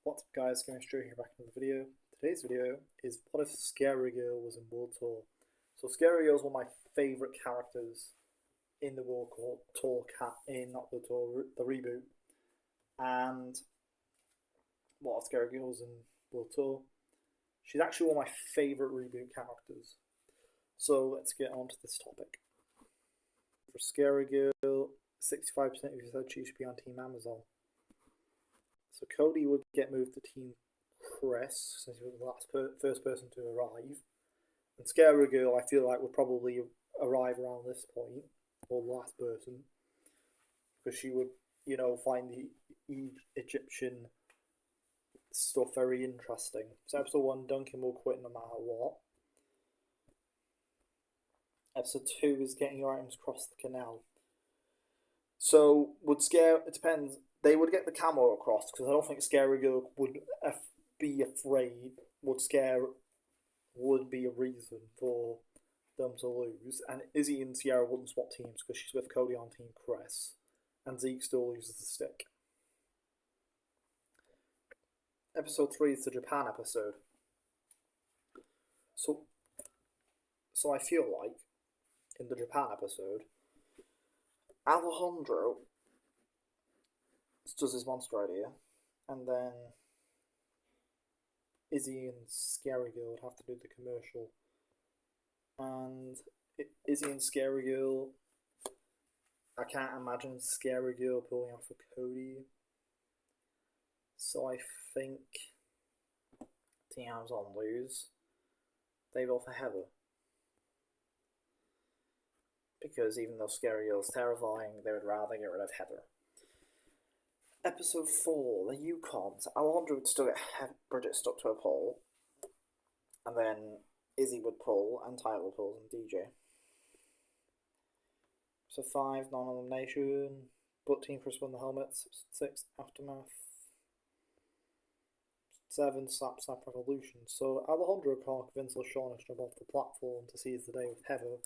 What's up guys, going straight here back in the video. Today's video is what if Scary Girl was in World Tour. So Scary Girl is one of my favourite characters in the World Tour not the tour, the reboot. And what if Scary Girl was in World Tour? She's actually one of my favourite reboot characters. So let's get on to this topic. For Scary Girl, 65% of you said she should be on Team Amazon. So Cody would get moved to Team Chris since he was the first person to arrive. And Scary Girl, I feel like, would probably arrive around this point, or the last person, because she would, find the Egyptian stuff very interesting. So episode 1, Duncan will quit no matter what. Episode 2 is getting your items across the canal. So it depends. They would get the camel across because I don't think Scary Girl would be afraid. Would be a reason for them to lose. And Izzy and Sierra wouldn't swap teams because she's with Cody on Team Chris, and Zeke still uses the stick. Episode 3 is the Japan episode. So I feel like in the Japan episode, Alejandro does his monster idea, and then Izzy and Scary Girl would have to do the commercial. And Izzy and Scary Girl, I can't imagine Scary Girl pulling off for Cody. So I think Team Amazon lose. They vote for Heather. Because even though Scary Girl is terrifying, they would rather get rid of Heather. Episode 4, the Yukons. Alejandro would still get Bridget stuck to a pole. And then Izzy would pull, and Tyler pulls, and DJ. Episode 5, non-elimination. But Team Chris won the helmets. Episode 6, Aftermath. 7, Slap Slap Revolution. So Alejandro can't convince LaShawn to jump off the platform to seize the day with Heather.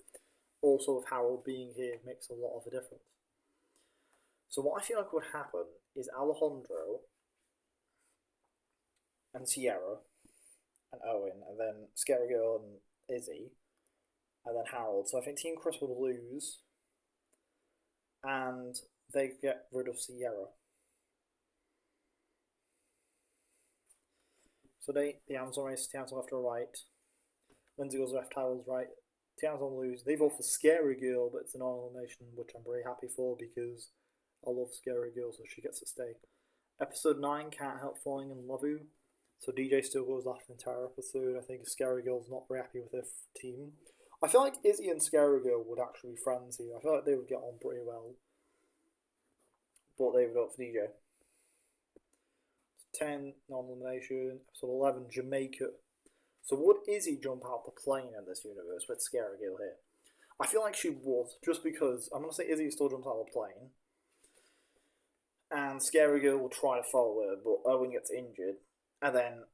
Also, with Harold being here makes a lot of a difference. So what I feel like would happen is Alejandro and Sierra and Owen, and then Scary Girl and Izzy, and then Harold. So I think Team Chris would lose, and they get rid of Sierra. So the Amazon race, the Amazon left or right. Lindsay goes left, Tyler's right. The Amazon lose. They vote for Scary Girl, but it's an elimination, which I'm very happy for because I love Scary Girl, so she gets to stay. Episode 9, Can't Help Falling in Love You. So DJ still goes after the entire episode. I think Scary Girl's not very happy with their team. I feel like Izzy and Scary Girl would actually be friends here. I feel like they would get on pretty well. But they would vote for DJ. 10, non-elimination. Episode 11, Jamaica. So would Izzy jump out the plane in this universe with Scary Girl here? I feel like she would, just because I'm going to say Izzy still jumps out of the plane. And Scary Girl will try to follow her, but Owen gets injured. And then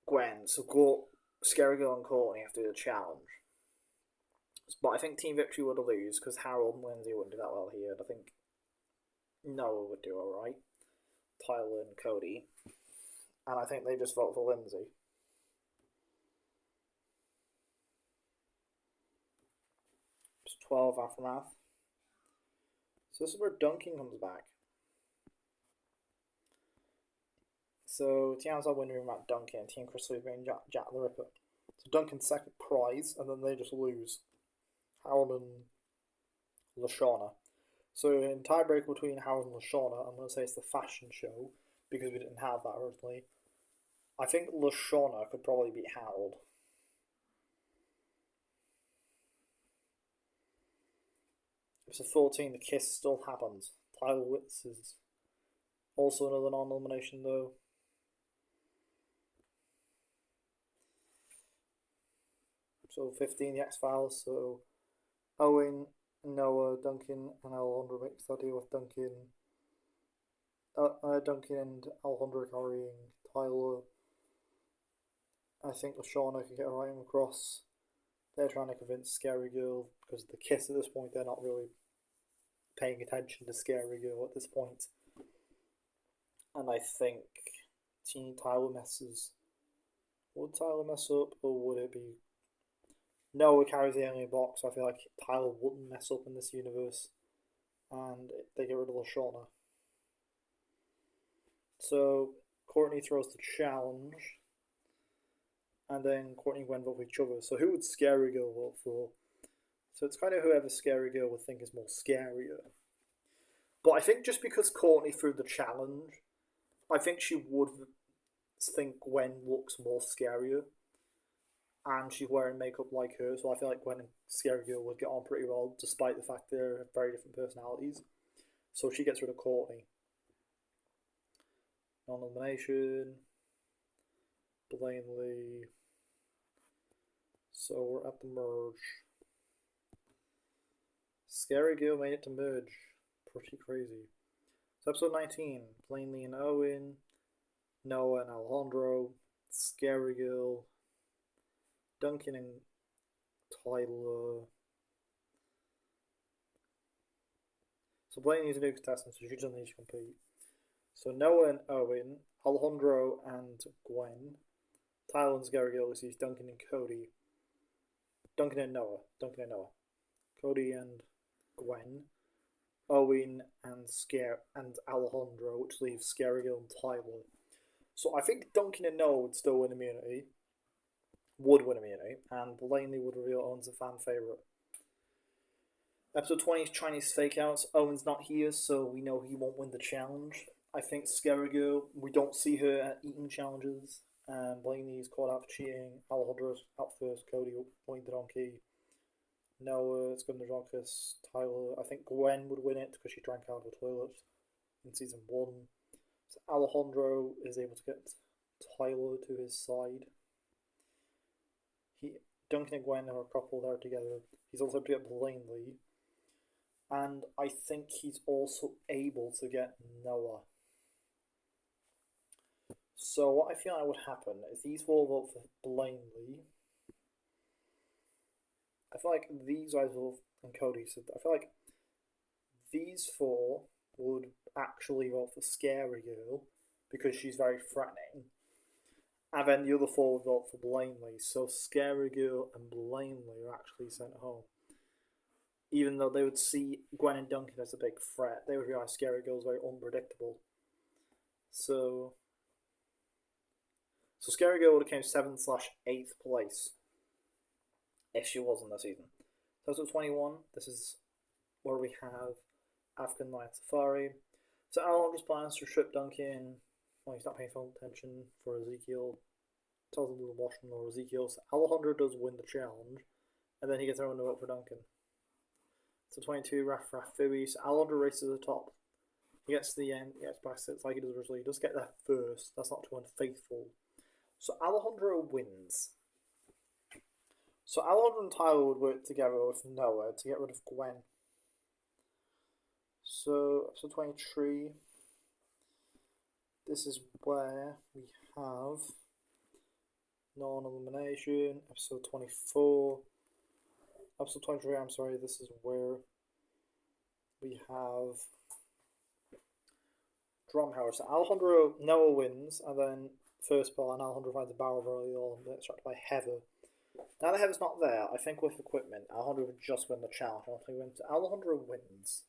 Gwen. So Scary Girl and Courtney have to do the challenge. But I think Team Victory would lose, because Harold and Lindsay wouldn't do that well here. I think Noah would do alright. Tyler and Cody. And I think they just vote for Lindsay. 12, Aftermath. So this is where Duncan comes back. So Team Amazon win about Duncan, and Team Chris being Jack the Ripper. So Duncan's second prize, and then they just lose. Harold and LaShauna. So in tiebreak between Harold and LaShauna, I'm going to say it's the fashion show, because we didn't have that originally. I think LaShauna could probably beat Harold. Episode 14, The Kiss Still Happens. Tyler Witz is also another non-elimination though. So 15, The X-Files. So Owen, Noah, Duncan, and Alejandro makes that deal with Duncan. Duncan and Alejandro carrying Tyler. I think LaShauna can get her item across. They're trying to convince Scary Girl because of the kiss at this point. They're not really paying attention to Scary Girl at this point. And I think Tyler messes. Would Tyler mess up, or would it be Noah carries the alien box? I feel like Tyler wouldn't mess up in this universe, and they get rid of Lashana. So Courtney throws the challenge, and then Courtney and Gwen vote for each other. So who would Scary Girl vote for? So it's kind of whoever Scary Girl would think is more scarier. But I think just because Courtney threw the challenge, I think she would think Gwen looks more scarier. And she's wearing makeup like her, so I feel like Gwen and Scary Girl would get on pretty well, despite the fact they're very different personalities. So she gets rid of Courtney. Non-nomination. Blaney. So we're at the merge. Scary Girl made it to merge. Pretty crazy. So episode 19. Blaney and Owen. Noah and Alejandro. Scary Girl. Duncan and Tyler. So Blaney is a new contestant, so she doesn't need to compete. So Noah and Owen, Alejandro and Gwen, Tyler and Scary Girl sees Duncan and Cody. Duncan and Noah. Cody and Gwen. Owen and Alejandro, which leaves Scary Girl and Tyler. So I think Duncan and Noah would still win immunity. And Blaney would reveal Owen's a fan favourite. Episode 20 is Chinese Fakeouts. Owen's not here, so we know he won't win the challenge. I think Scary Girl, we don't see her at eating challenges. Blaney's caught out for cheating. Alejandro's out first. Cody winning the donkey. Noah, it's Governor Jonkis. Tyler, I think Gwen would win it because she drank out of the toilet in season 1. So Alejandro is able to get Tyler to his side. Duncan and Gwen are a couple there together. He's also able to get Blaney. And I think he's also able to get Noah. So what I feel like would happen is these four vote for Blaney. I feel like these guys will, and Cody, so I feel like these four would actually vote for Scary Girl because she's very threatening. And then the other four would vote for Blaney. So Scary Girl and Blaney are actually sent home. Even though they would see Gwen and Duncan as a big threat, they would realize Scary Girl is very unpredictable. So Scary Girl would have came 7/8th place if she was in the season. So episode 21, this is where we have African Night Safari. So Alejandro's plans to strip Duncan. Well, he's not paying full attention for Ezekiel. Tells him to wash him or Ezekiel. So Alejandro does win the challenge, and then he gets everyone to vote for Duncan. So 22, Raf Phoebe. So Alejandro races to the top. He gets to the end, he gets past it like he does originally. He does get there first. That's not too unfaithful. So Alejandro wins. So Alejandro and Tyler would work together with Noah to get rid of Gwen. So episode 23. This is where we have non-elimination. Episode 24. Episode 23, I'm sorry, this is where we have Drumhouse. So Alejandro, Noah wins, and then first ball, and Alejandro finds a barrel early on, and gets distracted by Heather. Now that Heather's not there, I think with equipment, Alejandro would just win the challenge. Alejandro wins.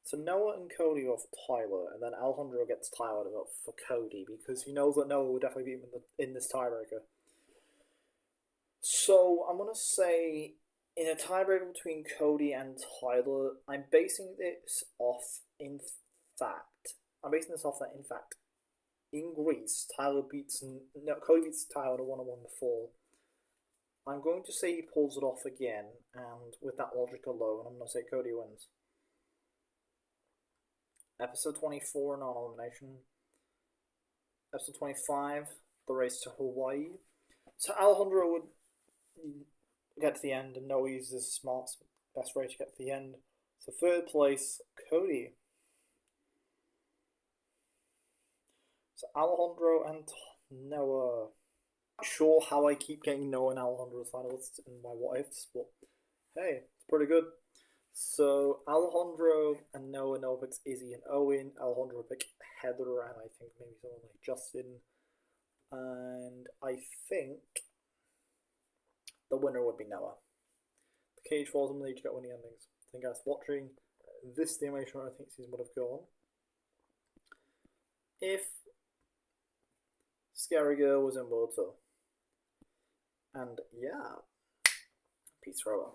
So Noah and Cody go for Tyler, and then Alejandro gets Tyler to vote for Cody because he knows that Noah will definitely beat him in this tiebreaker. So I'm gonna say in a tiebreaker between Cody and Tyler, I'm basing this off in fact. In Greece, Cody beats Tyler in a 1-on-1 before. I'm going to say he pulls it off again, and with that logic alone, I'm going to say Cody wins. Episode 24, non-elimination. Episode 25, the race to Hawaii. So Alejandro would get to the end and know he's the smartest, best way to get to the end. So third place, Cody. So Alejandro and Noah. Not sure how I keep getting Noah and Alejandro finalists in my what ifs, but hey, it's pretty good. So Alejandro and Noah picks Izzy and Owen. Alejandro pick Heather, and I think maybe someone like Justin. And I think the winner would be Noah. The Cage Falls and they each get winning endings. I think guys watching this the animation I think season would have gone if Scary Girl was in World Tour. And yeah, peace forever.